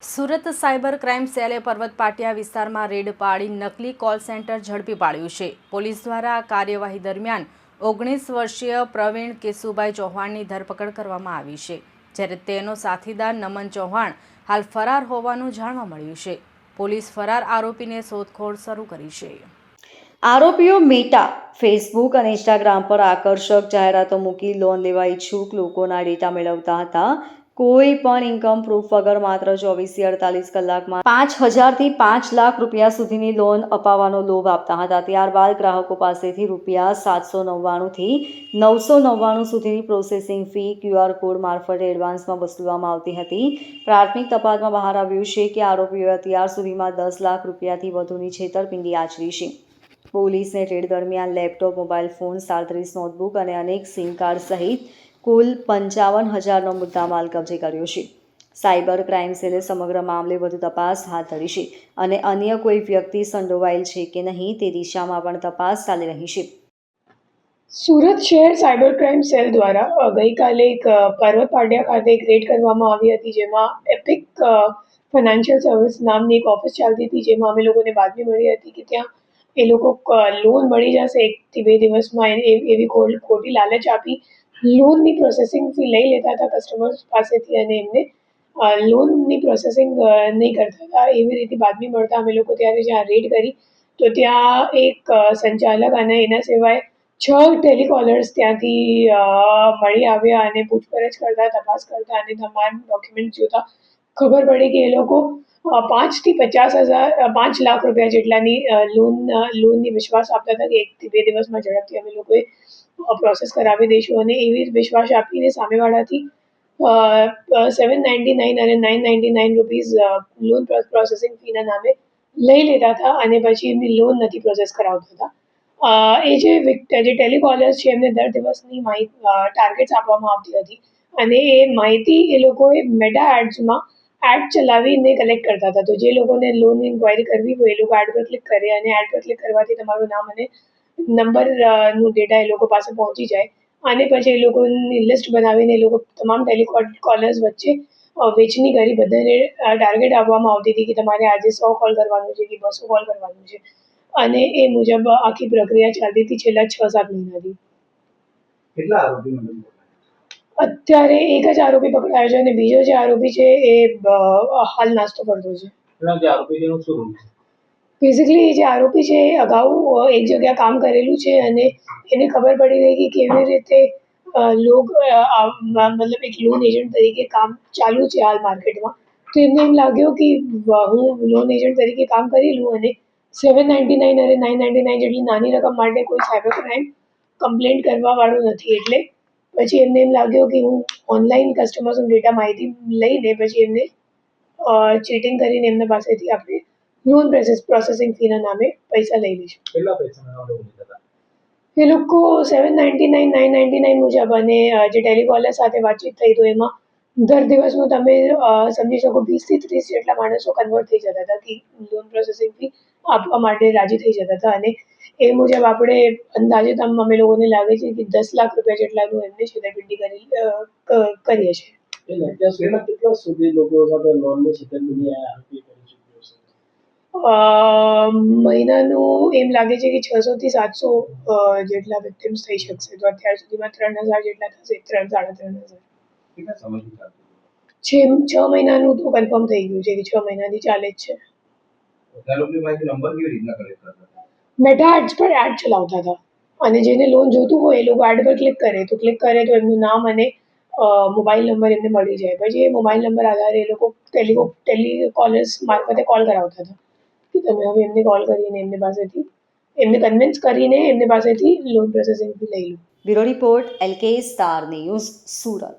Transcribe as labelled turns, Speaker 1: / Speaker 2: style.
Speaker 1: Surat cyber crime સેલે પર્વત પાટિયા વિસ્તારમાં red પાડી નકલી કોલ સેન્ટર ઝડપી પાડ્યું છે। પોલીસ દ્વારા આ કાર્યવાહી દરમિયાન 19 વર્ષીય પ્રવીણ કેશુભાઈ ચૌહાણની ધરપકડ કરવામાં આવી છે, જ્યારે તેનો સાથીદાર નમન ચૌહાણ હાલ ફરાર હોવાનું જાણવા મળ્યું છે। પોલીસ ફરાર આરોપીને શોધખોળ શરૂ કરી છે।
Speaker 2: આરોપીઓ મેટા, ફેસબુક અને ઇન્સ્ટાગ્રામ પર આકર્ષક જાહેરાતો મૂકી લોન લેવા ઈચ્છુક લોકોના ડેટા મેળવતા હતા। કોઈ પણ ઇન્કમ પ્રૂફ વગર માત્ર 24 થી 48 કલાકમાં 5,000 થી 5 લાખ રૂપિયા સુધીની લોન અપાવવાનો લોભ આપતા હતા। ત્યારબાદ ગ્રાહકો પાસેથી રૂપિયા 799 થી 999 સુધીની પ્રોસેસિંગ ફી QR કોડ મારફતે એડવાન્સમાં વસૂલવામાં આવતી હતી। પ્રાથમિક તપાસમાં બહાર આવ્યું છે કે આરોપીઓએ અત્યાર સુધીમાં 10 લાખ રૂપિયાથી વધુની છેતરપિંડી આચરી છે। પોલીસને રેડ દરમિયાન લેપટોપ, મોબાઈલ ફોન, 37 નોટબુક અને અનેક સિમ કાર્ડ સહિત કુલ 55,000નો મુદ્દામાલ કબજે કર્યો છે। સાયબર ક્રાઇમ સેલે સમગ્ર મામલે વધુ તપાસ હાથ ધરી છે અને અન્ય કોઈ વ્યક્તિ સંડોવાયેલ છે કે નહીં તે દિશામાં પણ તપાસ ચાલી રહી છે।
Speaker 3: સુરત શહેર સાયબર ક્રાઇમ સેલ દ્વારા ગઈકાલે એક પર્વત પાટિયા ખાતે એક રેડ કરવામાં આવી હતી, જેમાં એપિક ફાઇનાન્શિયલ સર્વિસ નામની એક ઓફિસ ચાલતી હતી, જેમાં અમે લોકોને બાતમી મળી હતી કે ત્યાં એ લોકો લોન મળી જશે 1 થી 2 દિવસમાં એવી ખોટી લાલચ આપી લોનની પ્રોસેસિંગ ફી લઈ લેતા હતા કસ્ટમર્સ પાસેથી અને એમને લોનની પ્રોસેસિંગ નહીં કરતા હતા। એવી રીતે બાતમી મળતા અમે લોકો ત્યારે જ્યાં રેડ કરી તો ત્યાં એક સંચાલક અને એના સિવાય 6 ટેલિકોલર્સ ત્યાંથી મળી આવ્યા અને પૂછપરછ કરતા, તપાસ કરતા અને તમામ ડોક્યુમેન્ટ જોતા ખબર પડી કે એ લોકો 5 થી 5 લાખ રૂપિયા જેટલાની લોનની વિશ્વાસ આપતા હતા કે 1 થી 2 દિવસમાં ઝડપથી અમે લોકોએ પ્રોસેસ કરાવી દઈશું અને એવી વિશ્વાસ આપીને સામેવાળાથી 799 અને 999 રૂપીઝ લોન પ્રોસેસિંગ ફીના નામે લઈ લેતા હતા અને પછી એમની લોન નથી પ્રોસેસ કરાવતા હતા। એ જે ટેલિકોલર્સ છે એમને દર દિવસની ટાર્ગેટ્સ આપવામાં આવતી હતી અને એ માહિતી એ લોકોએ મેટા એડ્સમાં એડ ચલાવીને કલેક્ટ કરતા હતા। તો જે લોકોને લોનની ઇન્ક્વાયરી કરવી હોય એ લોકો એડ પર ક્લિક કરે અને એડ પર ક્લિક કરવાથી તમારું નામ અને નંબરનું ડેટા એ લોકો પાસે પહોંચી જાય અને પછી એ લોકોની લિસ્ટ બનાવીને એ લોકો તમામ ટેલિકોલર્સ વચ્ચે વેચણી કરી બધાને ટાર્ગેટ આપવામાં આવતી હતી કે તમારે આજે 100 કોલ કરવાનું છે કે 200 કોલ કરવાનું છે અને એ મુજબ આખી પ્રક્રિયા ચાલતી હતી છેલ્લા 6-7 મહિનાથી।
Speaker 4: કેટલા આરોપી
Speaker 3: અત્યારે એક જ આરોપી પકડાયો છે અને બીજો જે આરોપી છે એ હાલ નાસ્તો કરતો છે। બેઝિકલી જે આરોપી છે એ અગાઉ એક જગ્યા કામ કરેલું છે અને એને ખબર પડી ગઈ કે કેવી રીતે મતલબ એક લોન એજન્ટ તરીકે કામ ચાલુ છે હાલ માર્કેટમાં। તો એમને એમ લાગ્યું કે હું લોન એજન્ટ તરીકે કામ કરી લઉં અને 799 અને 999 જેટલી નાની રકમ માટે કોઈ સાયબર ક્રાઇમ કમ્પ્લેન્ટ કરવાવાળું નથી, એટલે પછી એમને એમ લાગ્યું કે હું ઓનલાઈન કસ્ટમર્સનો ડેટા માહિતી લઈને પછી એમને ચીટિંગ કરીને એમના પાસેથી આપણે લોન પ્રોસેસિંગ ફીના નામે પૈસા લઈ લઈશું।
Speaker 4: કેટલા પૈસા
Speaker 3: એ લોકો 799 999 મુજબ અને જે ટેલિકોલર સાથે વાતચીત થઈ તો એમાં દર દિવસનું તમે સમજી શકો 20 થી 30 જેટલા માણસો કન્વર્ટ થઈ જતા હતા કે લોન પ્રોસેસિંગ ફી આપવા માટે રાજી થઈ જતા હતા અને એ મુજબ આપણે અંદાજે અમે લોકોને લાગે છે કે 10 લાખ રૂપિયા જેટલાનું એમને છેતરપિંડી કરીએ છીએ।
Speaker 4: કેટલા સુધી લોકો સાથે લોનની છેતરપિંડી કરી ચૂક્યો છે?
Speaker 3: મહિનાનું એમ લાગે છે કે 600 થી 700 જેટલા વિક્ટિમ્સ થઈ શકશે। તો અત્યાર સુધીમાં 3,000 જેટલા થશે, 3,000-3,500।
Speaker 4: કેટલા સમયથી ચાલતું?
Speaker 3: 6 મહિનાનું તો કન્ફર્મ થઈ ગયું છે કે 6 મહિનાથી ચાલે જ છે।
Speaker 4: નંબર કેવી રીતના કલેક્ટ કરતા હતા?
Speaker 3: મેટા એડ્સ પર એડ ચલાવતા હતા અને જેને લોન જોતું હોય એ લોકો એડ પર ક્લિક કરે તો એમનું નામ અને મોબાઈલ નંબર એમને મળી જાય। પછી એ મોબાઈલ નંબર આધારે એ લોકો ટેલિકોલર્સ મારફતે કોલ કરાવતા હતા કે તમે હવે એમને કોલ કરીને એમને કન્વિન્સ કરીને એમની પાસેથી લોન પ્રોસેસિંગ લઈ લો।
Speaker 2: Bureau report LK star news, Surat.